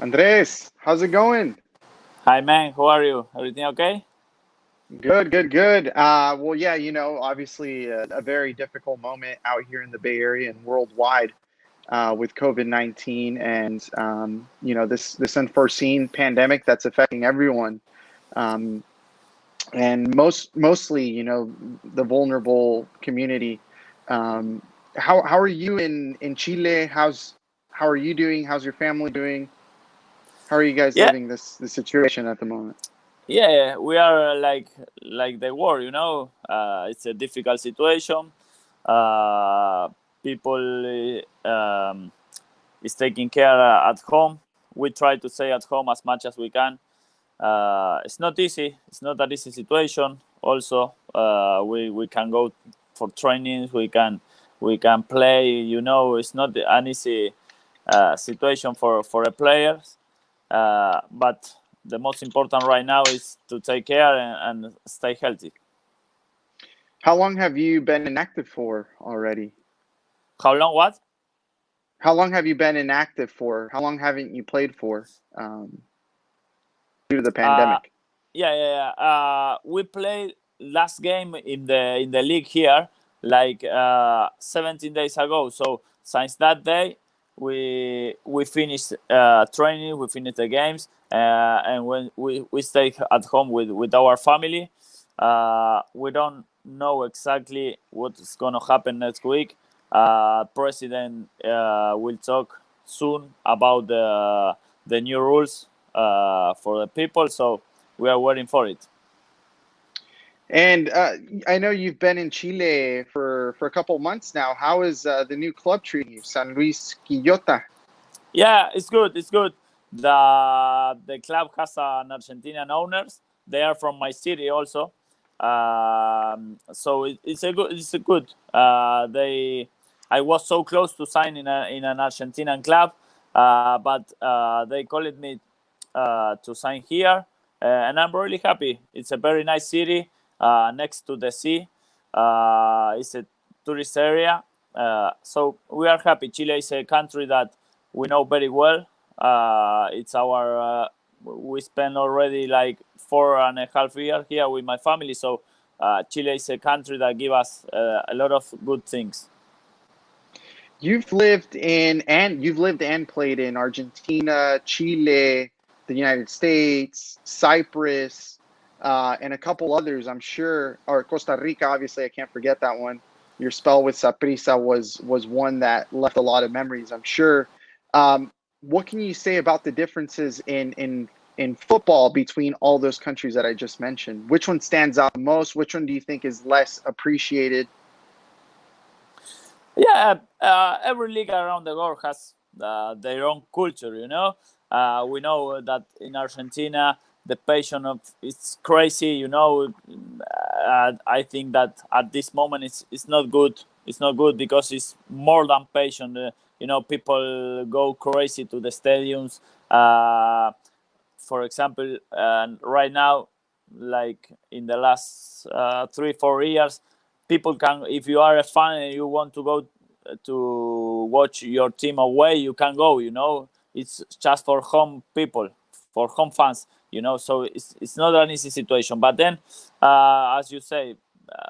Andres, how's it going? Hi, man. How are you? Everything okay? Good, good, good. Well, yeah, obviously a very difficult moment out here in the Bay Area and worldwide with COVID-19 and this unforeseen pandemic that's affecting everyone. Um, and mostly, the vulnerable community. Um, how are you in Chile? How are you doing? How's your family doing? How are you guys Yeah, living this situation at the moment? yeah. We are like the war. It's a difficult situation. Uh, People is taking care at home. We try to stay at home as much as we can. It's not easy. It's not an easy situation. Also, we can go for trainings. We can play. It's not an easy situation for the players. But the most important right now is to take care and stay healthy. How long have you been inactive for already? How long? What? How long have you been inactive for? How long haven't you played for um, due to the Uh, pandemic? yeah. We played last game in the league here, like 17 days ago. So since that day, we finished training, we finished the games, and when we stay at home with our family, we don't know exactly what's gonna happen next week. President will talk soon about the new rules for the people. So we are waiting for it. And I know you've been in Chile for a couple months now. How is the new club treating you, San Luis Quillota? Yeah, it's good. It's good. The club has an Argentinian owners. They are from my city also. So it's a good. It's a good. They. I was so close to sign in an Argentinian club, but they called me to sign here, and I'm really happy. It's a very nice city next to the sea. It's a tourist area, so we are happy. Chile is a country that we know very well. It's our we spent already like 4.5 years here with my family. So Chile is a country that give us a lot of good things. You've lived and played in Argentina, Chile, the United States, Cyprus, and a couple others, I'm sure, or Costa Rica. Obviously, I can't forget that one. Your spell with Saprissa was one that left a lot of memories, I'm sure. What can you say about the differences in football between all those countries that I just mentioned? Which one stands out most? Which one do you think is less appreciated? Yeah, every league around the world has their own culture. We know that in Argentina the passion of it's crazy. I think that at this moment it's not good. It's not good because it's more than passion. People go crazy to the stadiums. For example, right now, like in the last 3-4 years, people can, if you are a fan and you want to go to watch your team away, you can go. It's just for home people, for home fans. So it's not an easy situation. But then, as you say,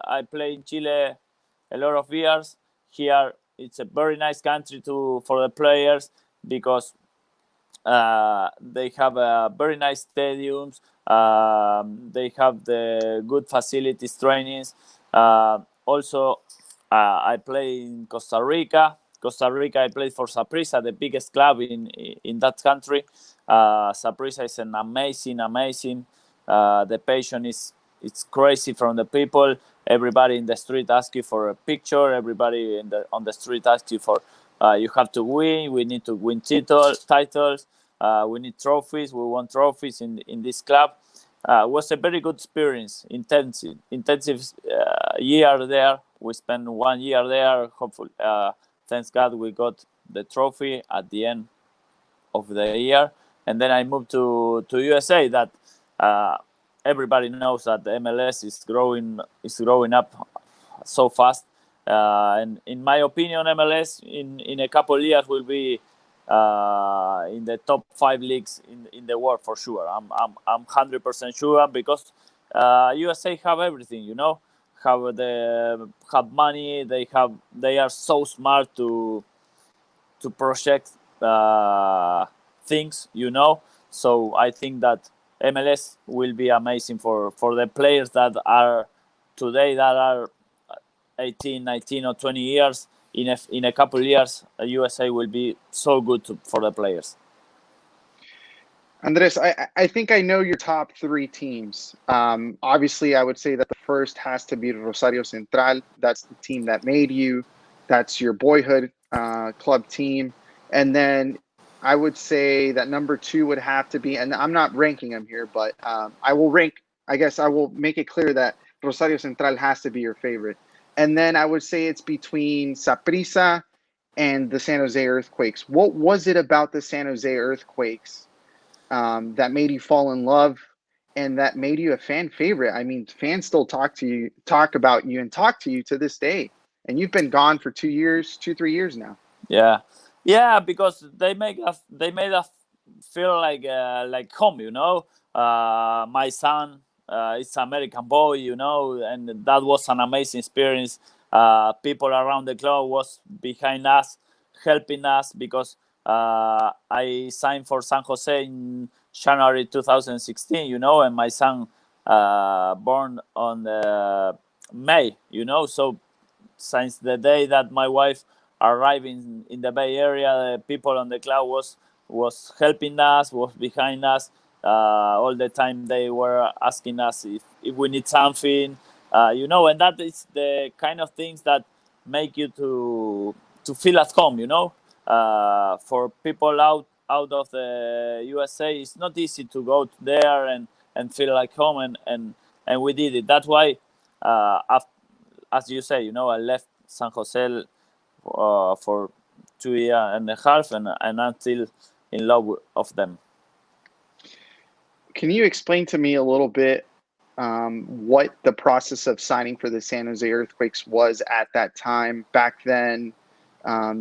I play in Chile a lot of years. Here, it's a very nice country for the players because they have very nice stadiums. They have the good facilities, trainings. Also, I play in Costa Rica. Costa Rica, I played for Saprissa, the biggest club in that country. Saprissa is an amazing. The passion is it's crazy from the people. Everybody in the street asks you for a picture. Everybody on the street asks you for. You have to win. We need to win titles. We need trophies. We want trophies in this club. It was a very good experience. Intensive year there. We spent 1 year there. Hopefully, thanks God, we got the trophy at the end of the year. And then I moved to USA. That everybody knows that the MLS is growing up so fast. And in my opinion, MLS in a couple of years will be in the top 5 leagues in the world for sure. I'm 100% sure because USA have everything, you know, have money. They are so smart to project things, you know. So I think that MLS will be amazing for the players that are today, that are 18, 19 or 20 years. In a couple of years, USA will be so good for the players. Andres, I think I know your top 3 teams. Obviously, I would say that the first has to be Rosario Central. That's the team that made you. That's your boyhood club team. And then I would say that number 2 would have to be, and I'm not ranking them here, but I will make it clear that Rosario Central has to be your favorite. And then I would say it's between Saprissa and the San Jose Earthquakes. What was it about the San Jose Earthquakes that made you fall in love and that made you a fan favorite? I mean, fans still talk about you and talk to you to this day. And you've been gone for 3 years now. Yeah, because they made us feel like home, you know. My son is American boy, you know, and that was an amazing experience. People around the club was behind us, helping us because I signed for San Jose in January 2016, you know, and my son born on May, you know. So since the day that my wife arrived in the Bay Area, the people on the club was helping us, was behind us. All the time they were asking us if we need something, you know, and that is the kind of things that make you to feel at home, you know. For people out of the USA, it's not easy to go there and feel like home, and we did it. That's why, as you say, you know, I left San Jose for 2.5 years, and I'm still in love of them. Can you explain to me a little bit what the process of signing for the San Jose Earthquakes was at that time? Back then,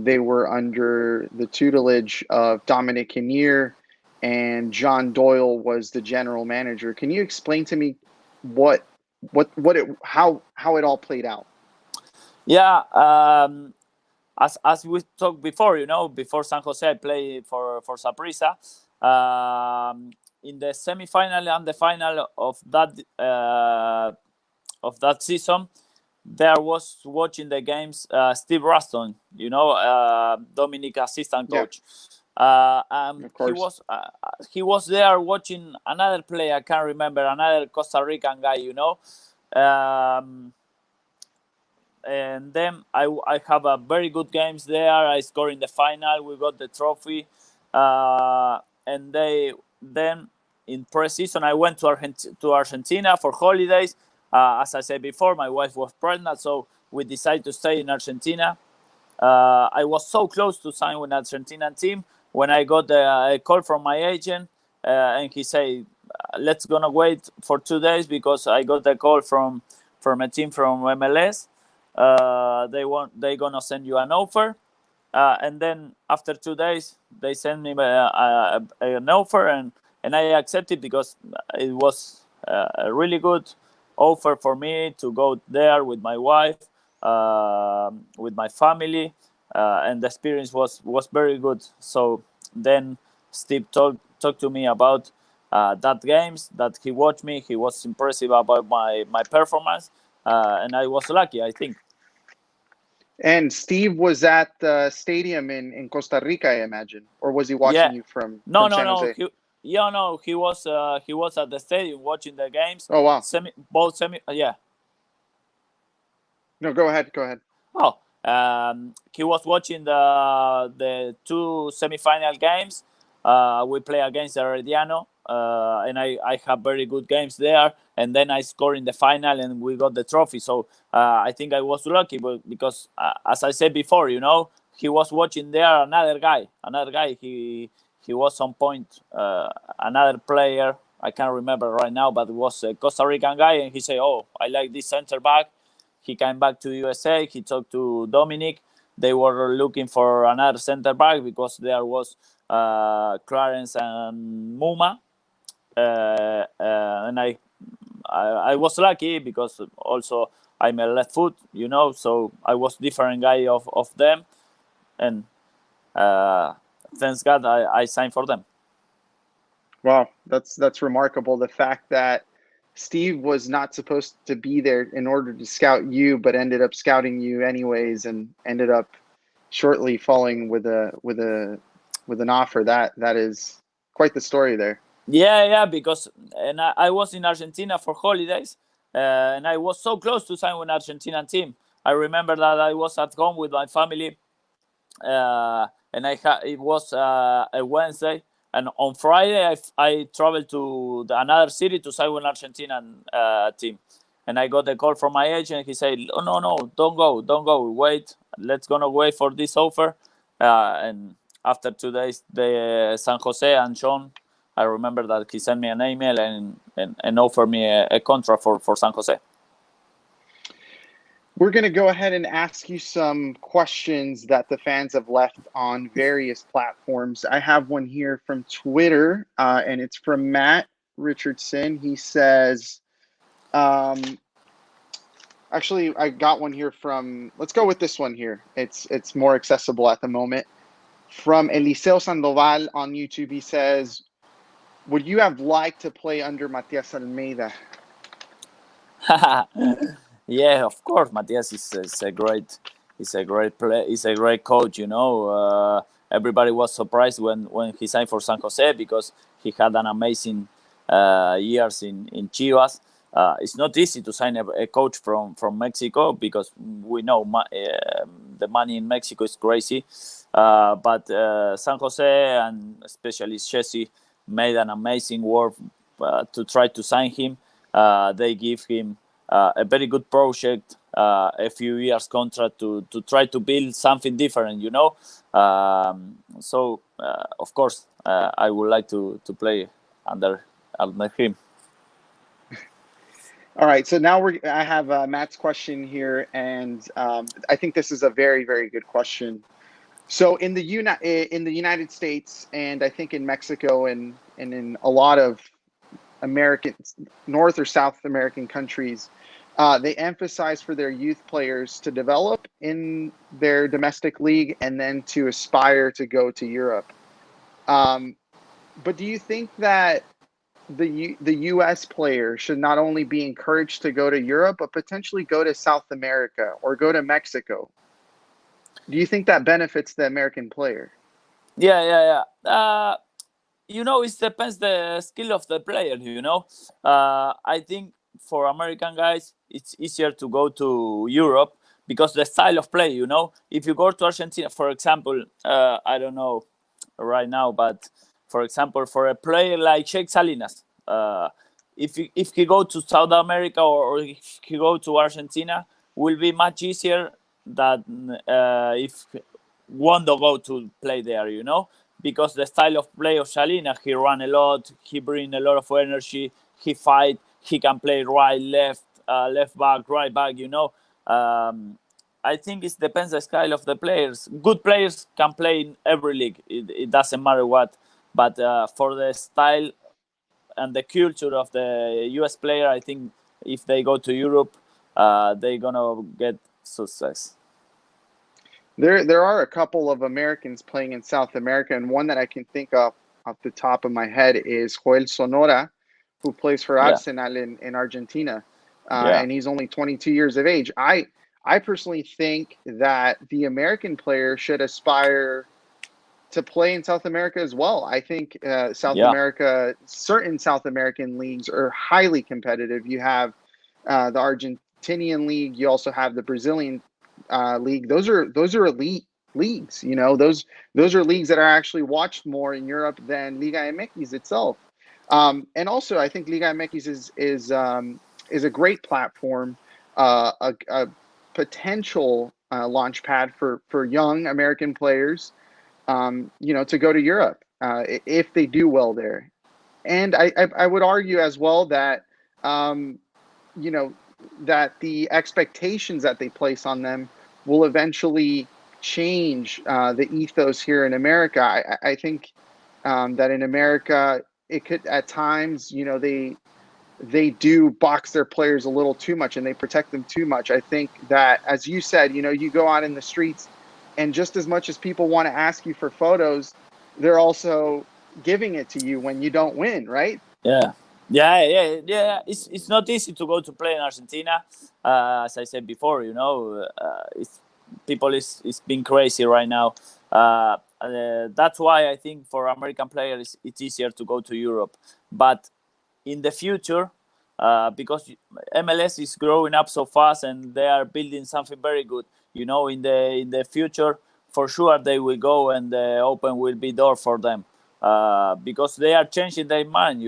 they were under the tutelage of Dominic Kinnear, and John Doyle was the general manager. Can you explain to me how it all played out? Yeah, as we talked before, you know, before San Jose, I played for Saprissa. In the semifinal and the final of that season, there was watching the games Steve Ruston, you know, Dominic assistant coach. He was there watching another player. I can't remember, another Costa Rican guy, you know. And then I have a very good games there. I scored in the final. We got the trophy. And then in pre-season, I went to Argentina for holidays. As I said before, my wife was pregnant, so we decided to stay in Argentina. I was so close to sign with an Argentinian team when I got a call from my agent, and he said, "Let's gonna wait for 2 days because I got a call from a team from MLS. They gonna send you an offer." And then after 2 days, they sent me an offer, and I accepted because it was a really good offer for me to go there with my wife, with my family, and the experience was very good. So then Steve talked to me about that games that he watched me. He was impressed about my performance, and I was lucky, I think. And Steve was at the stadium in Costa Rica, I imagine, or was he watching you from San Jose? He was at the stadium watching the games. Oh wow! Yeah. No, go ahead. Oh, he was watching the 2 semifinal games. We play against Herediano, and I have very good games there. And then I scored in the final, and we got the trophy. So I think I was lucky, but because as I said before, you know, he was watching there another guy. He was on point. Another player, I can't remember right now, but it was a Costa Rican guy, and he said, "Oh, I like this center back." He came back to USA. He talked to Dominic, they were looking for another center back because there was Clarence and Muma, and I was lucky because also I'm a left foot, so I was different guy of them, and thanks God I signed for them. Wow, that's remarkable. The fact that Steve was not supposed to be there in order to scout you, but ended up scouting you anyways, and ended up shortly falling with an offer. That is quite the story there. Yeah, because I was in Argentina for holidays, and I was so close to sign with an Argentinian team. I remember that I was at home with my family, and it was a Wednesday, and on Friday I traveled to another city to sign with an Argentinian team, and I got a call from my agent. He said, "Oh, no, don't go, wait. Let's gonna wait for this offer." And after 2 days, the San Jose and Sholl, I remember that he sent me an email and offered me a contract for San Jose. We're going to go ahead and ask you some questions that the fans have left on various platforms. I have one here from Twitter, and it's from Matt Richardson. He says, actually, I got one here from, let's go with this one here. It's more accessible at the moment. From Eliseo Sandoval on YouTube, he says, would you have liked to play under Matthias Almeida? Yeah, of course. Matthias is a great player. He's a great coach. Everybody was surprised when he signed for San Jose because he had an amazing years in Chivas. It's not easy to sign a coach from Mexico because we know the money in Mexico is crazy. But San Jose and especially Jesse made an amazing work to try to sign him. They give him a very good project, a few years contract to try to build something different, So, of course, I would like to play under him. All right, so now I have Matt's question here, and I think this is a very, very good question. So in the United States, and I think in Mexico and in a lot of North or South American countries, they emphasize for their youth players to develop in their domestic league and then to aspire to go to Europe. But do you think that the U.S. player should not only be encouraged to go to Europe, but potentially go to South America or go to Mexico? Do you think that benefits the American player? Yeah. It depends the skill of the player. I think for American guys, it's easier to go to Europe because the style of play. If you go to Argentina, for example, I don't know right now, but for example, for a player like Sheikh Salinas, if he go to South America or if he go to Argentina, will be much easier than if want to go to play there, because the style of play of Salinas, he run a lot, he bring a lot of energy, he fight, he can play right, left back, right back, I think it depends the style of the players. Good players can play in every league. It doesn't matter what. But for the style and the culture of the U.S. player, I think if they go to Europe, they're going to get success. There are a couple of Americans playing in South America, and one that I can think of off the top of my head is Joel Soria, who plays for Arsenal in Argentina, and he's only 22 years of age. I personally think that the American player should aspire to play in South America as well. I think America, certain South American leagues are highly competitive. You have the Argentinian league. You also have the Brazilian league. Those are elite leagues. Those are leagues that are actually watched more in Europe than Liga MX itself. And also, I think Liga MX is a great platform, a potential launch pad for young American players, to go to Europe if they do well there. And I would argue as well that, that the expectations that they place on them will eventually change the ethos here in America. I think that in America, it could at times, they do box their players a little too much and they protect them too much. I think that, as you said, you go out in the streets, and just as much as people want to ask you for photos, they're also giving it to you when you don't win, right? Yeah. It's not easy to go to play in Argentina. As I said before, it's people is being crazy right now. That's why I think for American players it's easier to go to Europe. But in the future, because MLS is growing up so fast and they are building something very good. In the future, for sure they will go and the open will be door for them, because they are changing their mind.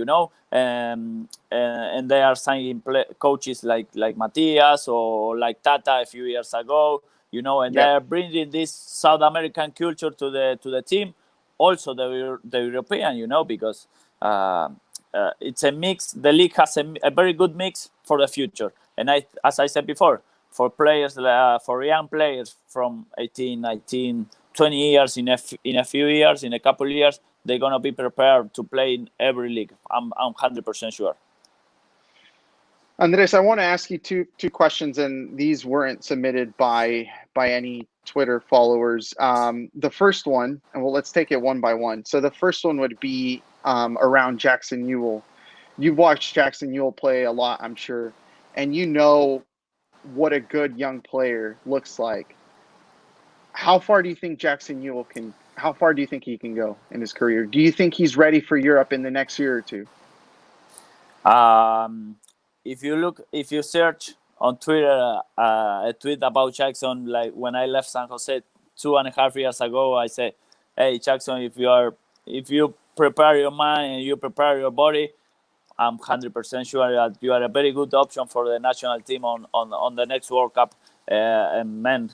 And they are signing coaches like Matthias or like Tata a few years ago. And they Yeah. are bringing this South American culture to the team, also the European. Because. It's a mix. The league has a very good mix for the future. And as I said before, for players, for young players from 18, 19, 20 years, in a few years, in a couple of years, they're gonna be prepared to play in every league. I'm 100% sure. Andres, I want to ask you two questions, and these weren't submitted by any Twitter followers. The first one, and well, let's take it one by one. So the first one would be around Jackson Ewell. You've watched Jackson Ewell play a lot, I'm sure, and you know what a good young player looks like. How far do you think Jackson Ewell can? How far do you think he can go in his career? Do you think he's ready for Europe in the next year or two? If you search on Twitter a tweet about Jackson, like when I left San Jose 2.5 years ago, I said, "Hey Jackson, if you prepare your mind and you prepare your body, I'm 100% sure that you are a very good option for the national team on the next World Cup." And man,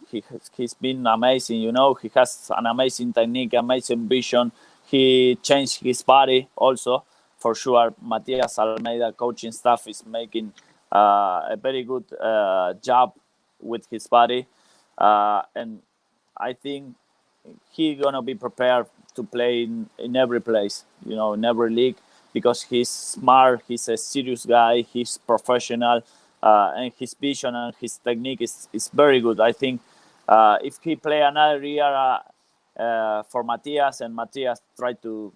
he's been amazing. He has an amazing technique, amazing vision. He changed his body also. For sure, Matthias Almeida coaching staff is making a very good job with his body. And I think he's going to be prepared to play in every place, in every league, because he's smart, he's a serious guy, he's professional, and his vision and his technique is very good. I think if he play another year for Matthias, and Matthias try to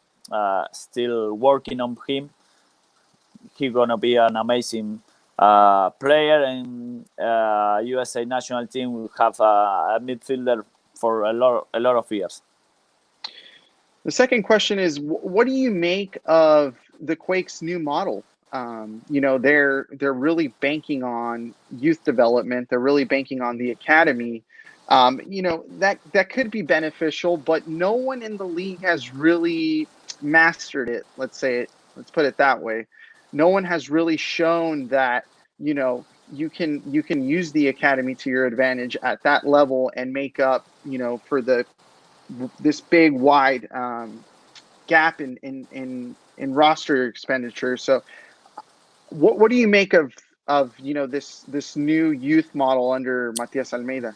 still working on him, he's gonna be an amazing player, and USA national team will have a midfielder for a lot of years. The second question is, what do you make of the Quakes' new model? They're really banking on youth development. They're really banking on the academy. That could be beneficial, but no one in the league has really mastered it. Let's put it that way. No one has really shown that you can use the academy to your advantage at that level and make up for this big wide gap in roster expenditure. So what do you make of this new youth model under Matthias Almeida?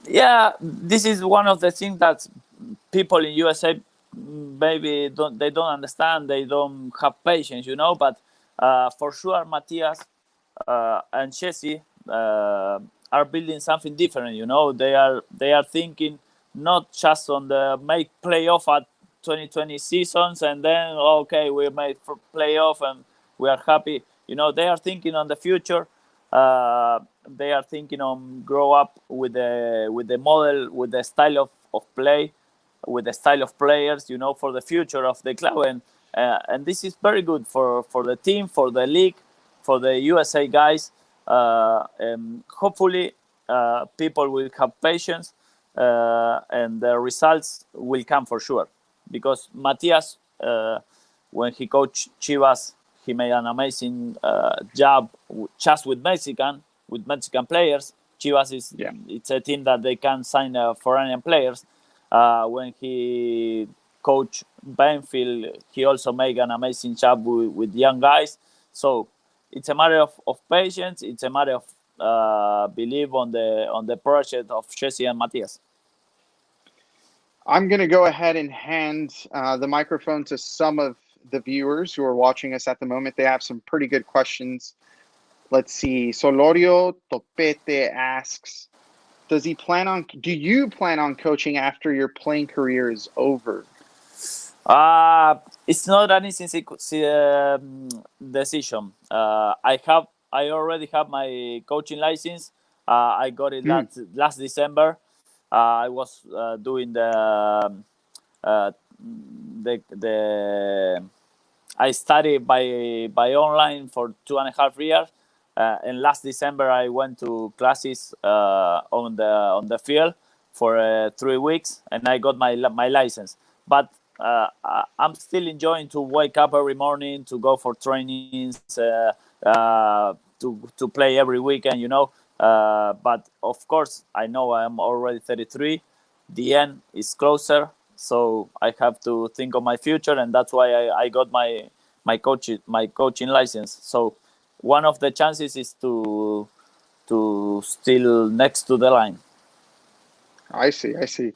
Yeah, this is one of the things that people in USA maybe don't understand. They don't have patience, But for sure, Matthias and Jesse are building something different. They are thinking not just on the make playoff at 2020 seasons and then okay, we made for playoff and we are happy. They are thinking on the future. They are thinking on grow up with the model, with the style of play, with the style of players, for the future of the club. And this is very good for the team, for the league, for the USA guys. And hopefully people will have patience and the results will come for sure. Because Matthias, when he coached Chivas, he made an amazing job just with Mexican players. Chivas it's a team that they can sign foreign players. When he coached Benfield, he also made an amazing job with young guys. So it's a matter of patience. It's a matter of belief on the project of Jesse and Matthias. I'm going to go ahead and hand the microphone to some of the viewers who are watching us at the moment. They have some pretty good questions. Let's see. Solorio Topete asks, do you plan on coaching after your playing career is over? It's not an easy decision. I already have my coaching license. I got it last December. I was doing the I studied by online for 2.5 years, and last December I went to classes on the field for 3 weeks, and I got my license. But I'm still enjoying to wake up every morning, to go for trainings, to play every weekend, but of course, I know I'm already 33. The end is closer, so I have to think of my future, and that's why I got my coaching license. So one of the chances is to still next to the line. I see.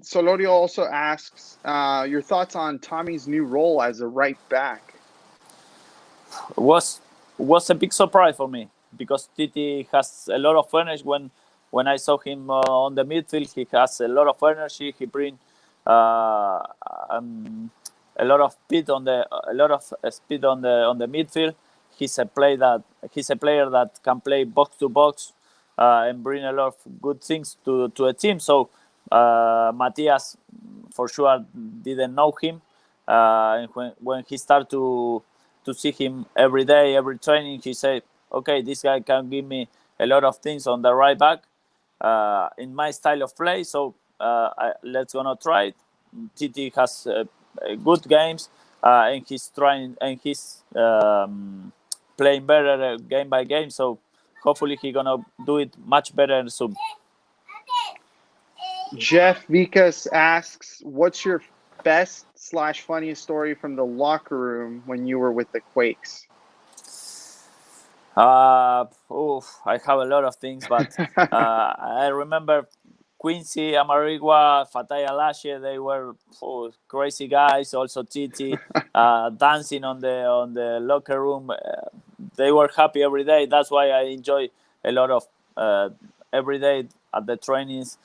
Solorio also asks your thoughts on Tommy's new role as a right back. Was a big surprise for me because Titi has a lot of energy. When I saw him on the midfield, he has a lot of energy. He brings a lot of speed on the midfield. He's a player that can play box to box and bring a lot of good things to a team. So Matthias, for sure, didn't know him. And when he started to see him every day, every training, he said, "Okay, this guy can give me a lot of things on the right back in my style of play. So let's gonna try it." Titi has good games, and he's trying and he's playing better game by game. So hopefully he's gonna do it much better soon. Jeff Vikas asks, "What's your best/funniest story from the locker room when you were with the Quakes?" I have a lot of things, but I remember Quincy, Amarigua, Fataya Lashe. They were crazy guys. Also Titi, dancing on the locker room. They were happy every day. That's why I enjoy a lot of every day at the trainings.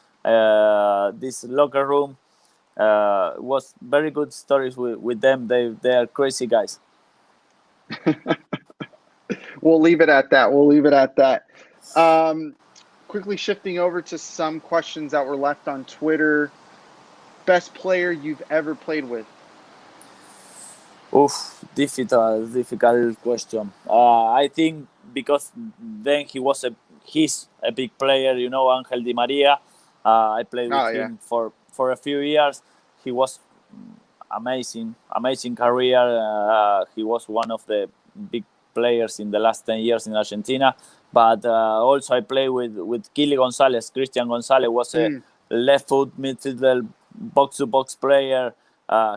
This locker room was very good stories with them. They are crazy guys. We'll leave it at that. Quickly shifting over to some questions that were left on Twitter. Best player you've ever played with? Difficult question. I think because then he's a big player, Angel Di Maria. I played with him for a few years. He was amazing career. He was one of the big players in the last 10 years in Argentina. But also I played with Kili Gonzalez. Christian Gonzalez was a left foot midfielder, box-to-box player.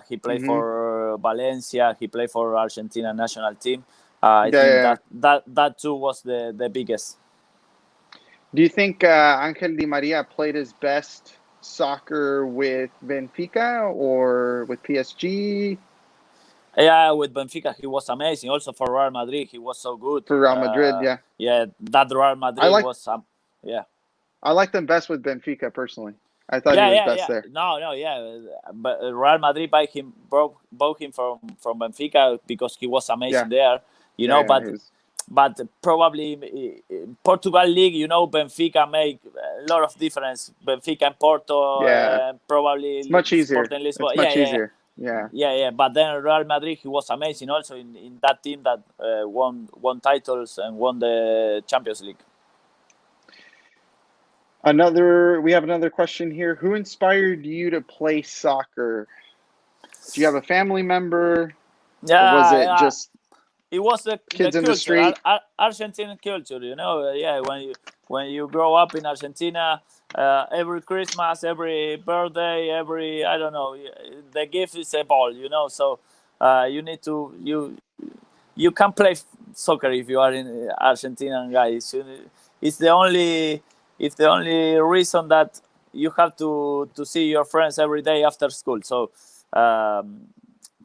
He played for Valencia. He played for Argentina national team. I think that too was the biggest. Do you think Angel Di Maria played his best soccer with Benfica or with PSG? Yeah, with Benfica, he was amazing. Also for Real Madrid, he was so good. For Real Madrid, yeah. Yeah, that Real Madrid was, yeah. I like them best with Benfica, personally. I thought he was best there. But Real Madrid bought him from Benfica because he was amazing there, but probably Portugal League, Benfica make a lot of difference. Benfica and Porto, probably it's much easier. It's much easier. Yeah. But then Real Madrid, he was amazing also in that team that won titles and won the Champions League. We have another question here. Who inspired you to play soccer? Do you have a family member? Yeah, or was it just it was the kids the in the street? Argentine culture, Yeah, when you grow up in Argentina, every Christmas, every birthday, I don't know, the gift is a ball, So you need to you can play soccer if you are in Argentinian guys. It's the only reason that you have to see your friends every day after school. So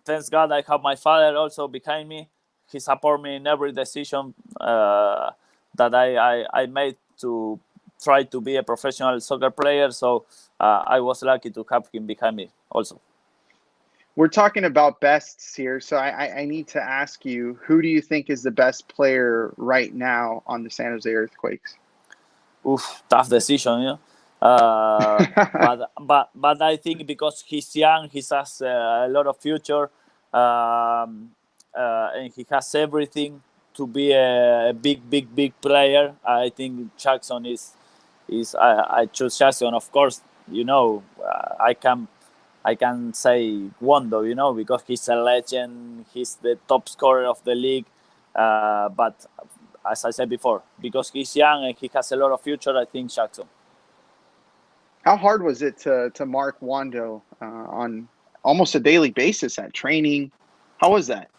thanks God I have my father also behind me. He support me in every decision that I made to try to be a professional soccer player. So I was lucky to have him behind me also. We're talking about bests here, so I need to ask you, who do you think is the best player right now on the San Jose Earthquakes? Oof, tough decision, you know. But I think because he's young, he has a lot of future, and he has everything to be a big player. I think Jackson is I choose Jackson. Of course, you know, I can say Wondo, you know, because he's a legend. He's the top scorer of the league. But as I said before, because he's young and he has a lot of future, I think Jackson. How hard was it to mark Wondo on almost a daily basis at training? How was that?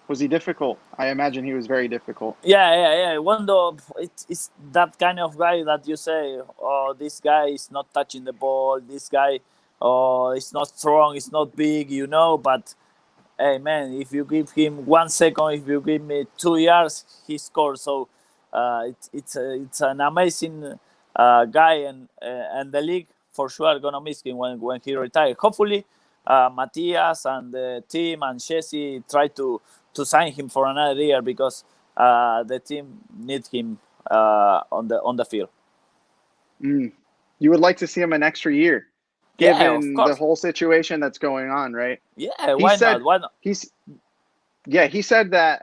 Was he difficult? I imagine he was very difficult. Yeah. Wondo, it's that kind of guy that you say, oh, this guy is not touching the ball. This guy, oh, is not strong. It's not big, you know. But hey, man, if you give him 1 second, if you give me 2 years, he scores. So it's an amazing guy, and the league for sure gonna miss him when he retires. Hopefully, Matthias and the team and Jesse try to sign him for another year because the team needs him on the field. You would like to see him an extra year, Yeah, of given the course. whole situation that's going on, right? Yeah, why not? Why not? He said that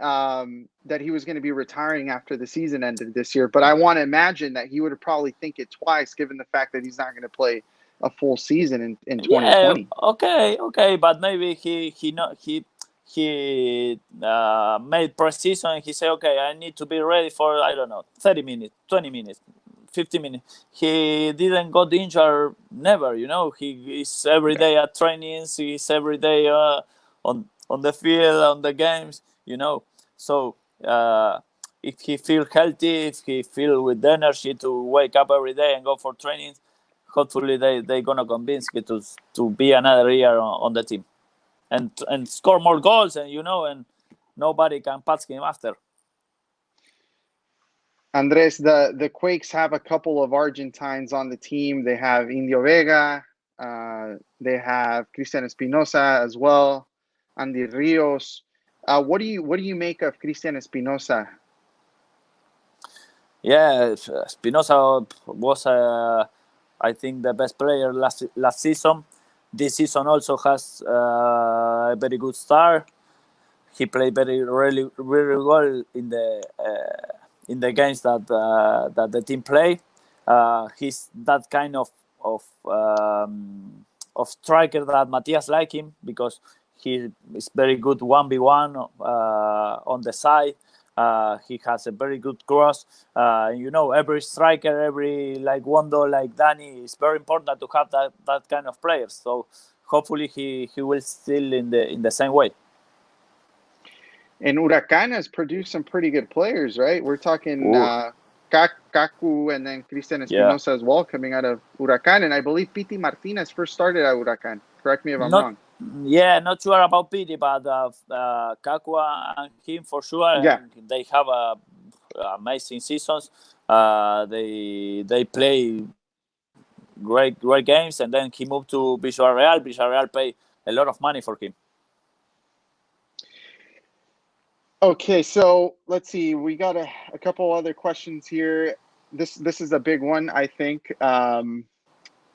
that he was going to be retiring after the season ended this year, but I want to imagine that he would probably think it twice, given the fact that he's not going to play a full season in Yeah, 2020. okay, but maybe he made pre-season and he said, okay, I need to be ready for, I don't know, 30 minutes, 20 minutes, 50 minutes. He didn't got injured, never, you know. He is every day at trainings, he's every day on the field, on the games, you know. So if he feel healthy, if he feel with the energy to wake up every day and go for trainings, hopefully they're gonna convince him to be another year on the team and score more goals, and you know, and nobody can pass him after. Andres, the Quakes have a couple of Argentines on the team. They have Indio Vega, they have Cristian Espinosa as well, Andy Rios. What do you make of Cristian Espinosa? Yeah, Espinosa was I think the best player last season. This season also has a very good start. He played really well in the games that the team play. He's that kind of striker that Matthias like him because he is very good 1v1 on the side. He has a very good cross. You know, every striker, every like Wondo, like Danny, it's very important to have that kind of players. So hopefully he will still in the same way. And Huracan has produced some pretty good players, right? We're talking Kaku and then Cristian Espinosa as well coming out of Huracan. And I believe Pity Martinez first started at Huracan. Correct me if I'm wrong. Yeah, not sure about Pity, but Kakua and him for sure. Yeah. And they have amazing seasons. They play great games, and then he moved to Villarreal. Villarreal paid a lot of money for him. Okay, so let's see. We got a couple other questions here. This is a big one, I think.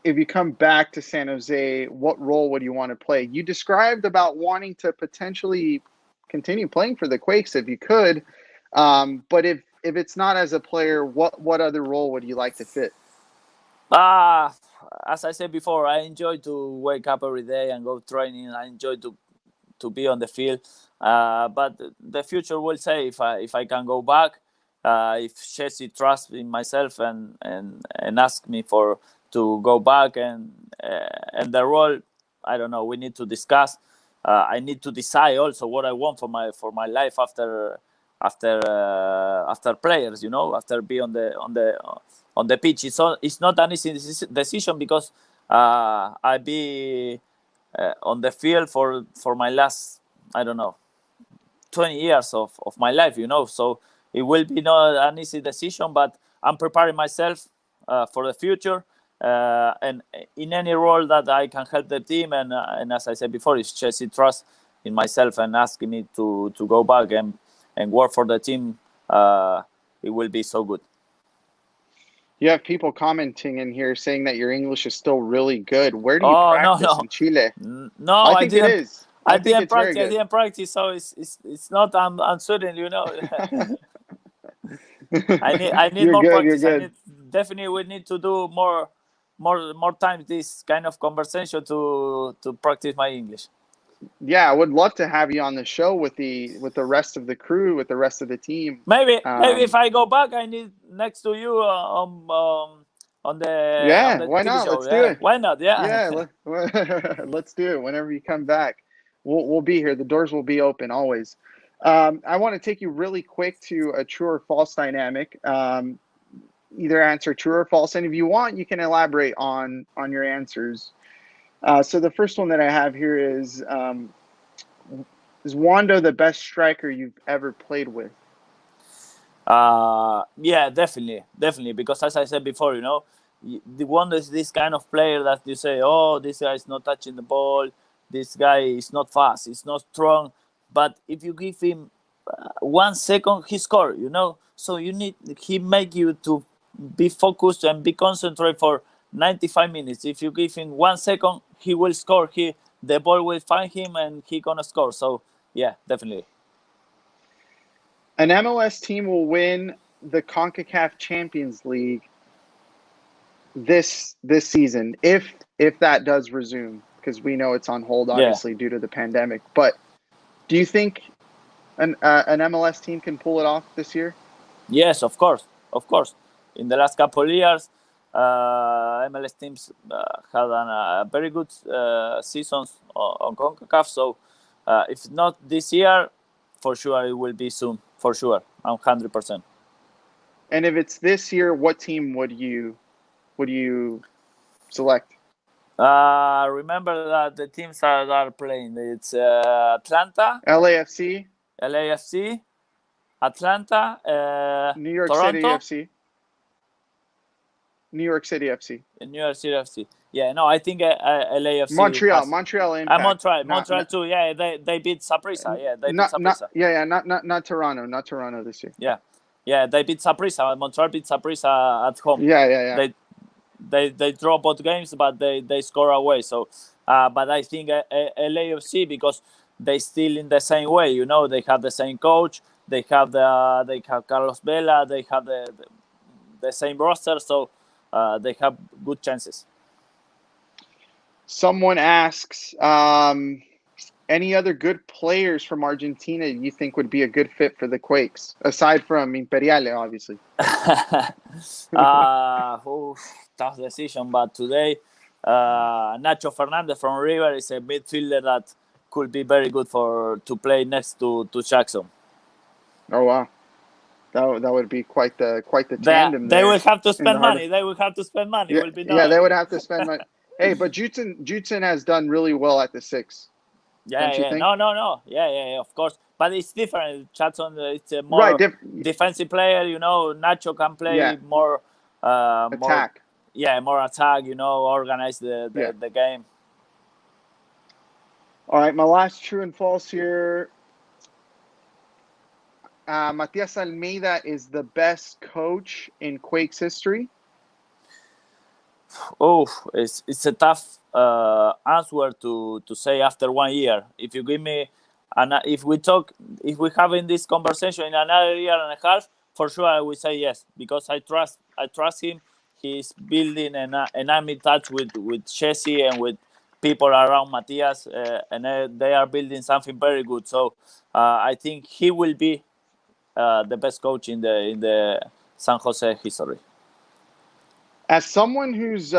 If you come back to San Jose, what role would you want to play? You described about wanting to potentially continue playing for the Quakes if you could, but if it's not as a player, what other role would you like to fit? As I said before, I enjoy to wake up every day and go training. I enjoy to be on the field, but the future will say if I can go back. If Jesse trusts in myself and ask me to go back and the role, I don't know. We need to discuss. I need to decide also what I want for my life after players. You know, after be on on the pitch. It's not an easy decision because I be on the field for my last, I don't know, 20 years of my life, so it will be not an easy decision, but I'm preparing myself for the future, and in any role that I can help the team, and as I said before, if Chelsea trust in myself and asking me to go back and work for the team, it will be so good. You have people commenting in here saying that your English is still really good. Where do you practice in Chile? No, I think it is. I didn't practice, so it's not uncertain, I need You're more good, practice. you're good. Definitely we need to do more times this kind of conversation to practice my English. Yeah, I would love to have you on the show with the rest of the crew, with the rest of the team. Maybe if I go back, I need next to you on the why TV not? show. Let's do it. Why not? Yeah. Let's do it whenever you come back. We'll be here. The doors will be open always. I want to take you really quick to a true or false dynamic. Either answer true or false, and if you want, you can elaborate on your answers. So the first one that I have here is Wando the best striker you've ever played with? Yeah, definitely, because as I said before, the Wando is this kind of player that you say, oh, this guy is not touching the ball, this guy is not fast, he's not strong, but if you give him 1 second, he scores, so he make you to be focused and be concentrated for 95 minutes. If you give him 1 second, he will score. The ball will find him and he gonna score. So yeah, definitely. An MLS team will win the CONCACAF Champions League this season if that does resume, because we know it's on hold obviously due to the pandemic. But do you think an MLS team can pull it off this year? Yes, of course. In the last couple of years, MLS teams had a very good seasons on CONCACAF. So if not this year, for sure it will be soon. For sure, I'm 100%. And if it's this year, what team would you select? Remember that the teams that are playing, it's Atlanta, LAFC, Atlanta, New York Toronto, City FC. New York City FC. New York City FC. Yeah, no, I think LAFC. Montreal Impact. Montreal too. Yeah, they beat Saprissa. Yeah, they beat Saprissa. Not Toronto. Not Toronto this year. Yeah, they beat Saprissa. Montreal beat Saprissa at home. Yeah. They draw both games, but they score away. So, but I think LAFC, because they still in the same way. They have the same coach. They have Carlos Vela. They have the same roster. So. They have good chances. Someone asks, any other good players from Argentina you think would be a good fit for the Quakes, aside from Imperiale, obviously? Tough decision, but today Nacho Fernandez from River is a midfielder that could be very good to play next to Jackson. Oh wow. That would be quite the tandem. They will have to spend money. They will have to spend money. Yeah, they would have to spend money. Hey, but Jutsen has done really well at the 6. Yeah. No. Yeah, of course. But it's different. Jackson, it's a more defensive player. Nacho can play more attack. More attack. Organize the game. All right, my last true and false here. Matthias Almeida is the best coach in Quakes history. Oh, it's a tough answer to say after 1 year. If you give me, if we having this conversation in another year and a half, for sure I will say yes, because I trust him. He's building, and I'm in touch with Chelsea and with people around Matthias, and they are building something very good. So I think he will be the best coach in the San Jose history. As someone who's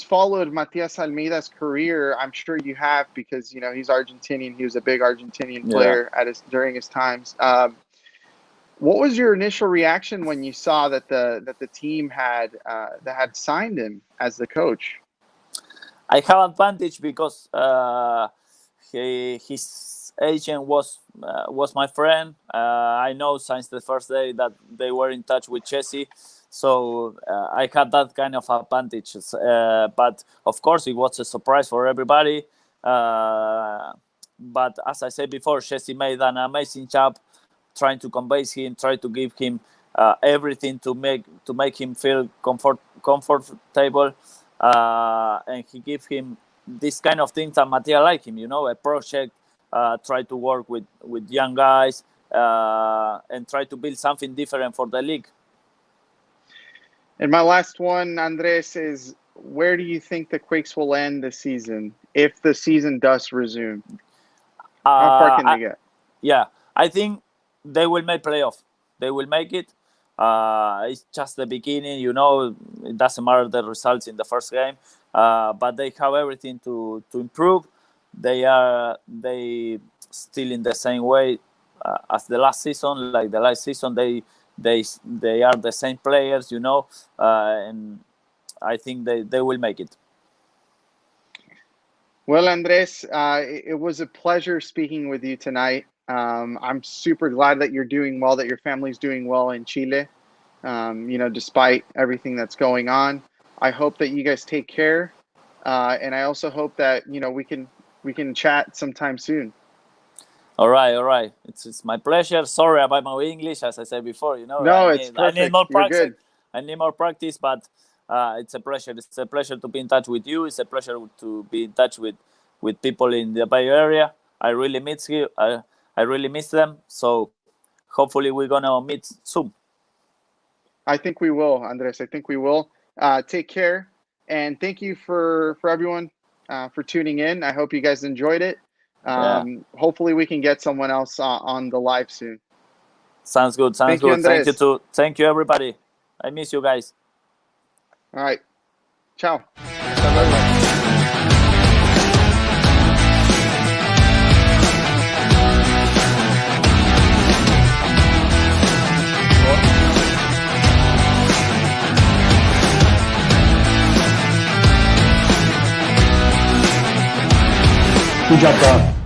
followed Matthias Almeida's career, I'm sure you have, because he's Argentinian. He was a big Argentinian player during his times. What was your initial reaction when you saw that the team had signed him as the coach? I have advantage because his agent was my friend. I know since the first day that they were in touch with Chelsea, so I had that kind of advantage. But of course, it was a surprise for everybody. But as I said before, Chelsea made an amazing job trying to convince him, try to give him everything to make him feel comfortable. And he gave him this kind of things that Matthias like him, a project, try to work with young guys, and try to build something different for the league. And my last one, Andres, is where do you think the Quakes will end the season if the season does resume? How far can they get? Yeah, I think they will make playoff. They will make it. It's just the beginning, it doesn't matter the results in the first game, but they have everything to improve. They still in the same way as the last season. Like the last season, they are the same players, and I think they will make it. Well, Andres, it was a pleasure speaking with you tonight. I'm super glad that you're doing well, that your family's doing well in Chile, despite everything that's going on. I hope that you guys take care. And I also hope that, we can chat sometime soon. All right. It's my pleasure. Sorry about my English, as I said before, No, it's perfect. I need more practice. You're good. I need more practice, but it's a pleasure. It's a pleasure to be in touch with you. It's a pleasure to be in touch with people in the Bay Area. I really miss you. I really miss them. So hopefully we're going to meet soon. I think we will, Andres. I think we will. Take care. And thank you for everyone for tuning in. I hope you guys enjoyed it. Hopefully we can get someone else on the live soon. Sounds good. Thank you, Andres. Thank you, everybody. I miss you guys. All right. Ciao. Good job, Todd.